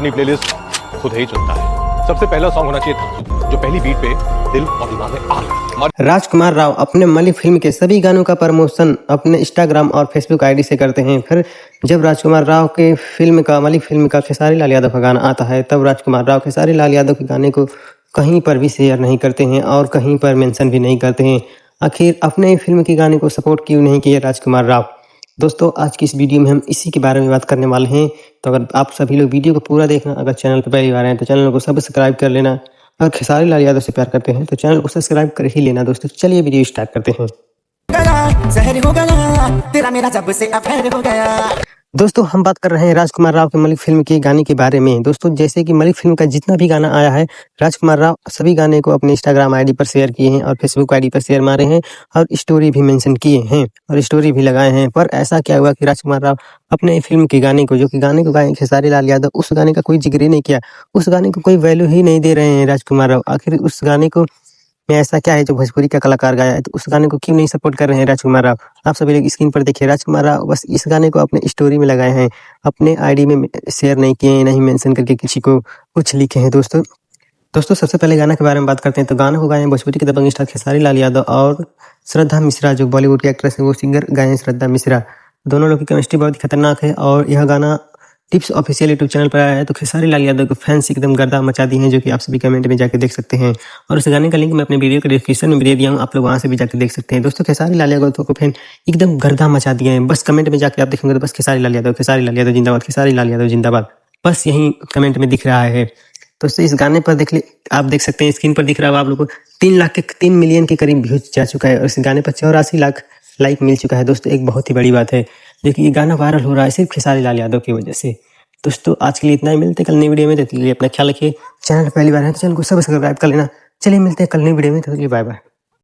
अपनी प्लेलिस्ट खुद ही चुनता है। सबसे पहला सॉन्ग होना चाहिए था जो पहली बीट पे दिल और दिमाग में आ गया। राजकुमार राव अपने मलिक फिल्म के सभी गानों का प्रमोशन अपने इंस्टाग्राम और फेसबुक आईडी से करते हैं। फिर जब राजकुमार राव के मलिक फिल्म का खेसारी लाल यादव का गाना आता है, तब राजकुमार राव खेसारी लाल यादव के गाने को कहीं पर भी शेयर नहीं करते हैं और कहीं पर मेंशन भी नहीं करते हैं। आखिर अपने फिल्म के गाने को सपोर्ट क्यों नहीं किया राजकुमार राव? दोस्तों, आज की इस वीडियो में हम इसी के बारे में बात करने वाले हैं। तो अगर आप सभी लोग वीडियो को पूरा देखना, अगर चैनल पर पहली बार आए तो चैनल को सब्सक्राइब कर लेना। अगर खेसारी लाल यादव से प्यार करते हैं तो चैनल को सब्सक्राइब कर ही लेना। दोस्तों चलिए वीडियो स्टार्ट करते हैं। तेरा मेरा जब से अफेयर हो गया। दोस्तों, हम बात कर रहे हैं राजकुमार राव के मलिक फिल्म के गाने के बारे में। दोस्तों, जैसे कि मलिक फिल्म का जितना भी गाना आया है, राजकुमार राव सभी गाने को अपने इंस्टाग्राम आईडी पर शेयर किए हैं और फेसबुक आईडी पर शेयर मारे हैं और स्टोरी भी मेंशन किए हैं और स्टोरी भी लगाए हैं। पर ऐसा क्या हुआ कि राजकुमार राव अपने फिल्म के गाने को, जो कि गाने को गाए खेसारी लाल यादव, उस गाने का कोई जिक्र ही नहीं किया, उस गाने को कोई वैल्यू ही नहीं दे रहे हैं राजकुमार राव। आखिर उस गाने को में ऐसा क्या है जो भोजपुरी का कलाकार गाया है, तो उस गाने को क्यों नहीं सपोर्ट कर रहे हैं राजकुमार राव? आप सभी लोग स्क्रीन पर देखिए, राजकुमार राव बस इस गाने को अपने स्टोरी में लगाए हैं, अपने आईडी में शेयर नहीं किए हैं, नहीं मेंशन करके किसी को कुछ लिखे हैं। दोस्तों सबसे पहले गाना के बारे में बात करते हैं। तो गाना को गाए हैं भोजपुरी के दबंग स्टार खेसारी लाल यादव और श्रद्धा मिश्रा, जो बॉलीवुड की एक्ट्रेस है, वो सिंगर गाए हैं श्रद्धा मिश्रा। दोनों लोग की केमिस्ट्री बहुत ही खतरनाक है और यह गाना टिप्स ऑफिशियल यूट्यूब चैनल पर आया है। तो खेसारी लाल यादव के फैंस एकदम गर्दा मचा दी हैं, जो कि आप सभी कमेंट में जाके देख सकते हैं। और उस गाने का लिंक मैं अपने वीडियो के डिस्क्रिप्शन में दे दिया हूँ, आप लोग वहाँ से भी जाके देख सकते हैं। दोस्तों, खेसारी लाल यादव को फैन एकदम गर्दा मचा दिए हैं। बस कमेंट में जाके आप देखेंगे तो बस खेसारी लाल यादव जिंदाबाद, खेसारी लाल यादव जिंदाबाद, बस यही कमेंट में दिख रहा है। दोस्तों, इस गाने पर आप देख सकते हैं, स्क्रीन पर दिख रहा होगा आप लोगों को 3 मिलियन के करीब व्यूज जा चुका है और इस गाने पर 84 लाख लाइक मिल चुका है। दोस्तों, एक बहुत ही बड़ी बात है, जो कि ये गाना वायरल हो रहा है सिर्फ खेसारी लाल यादव की वजह से। दोस्तों, आज के लिए इतना ही, मिलते कल नई वीडियो में। तो अपना ख्याल रखिए। चैनल पर पहली बार है तो चैनल को सब्सक्राइब कर लेना। चलिए मिलते हैं कल नई वीडियो में, तो बाय बाय।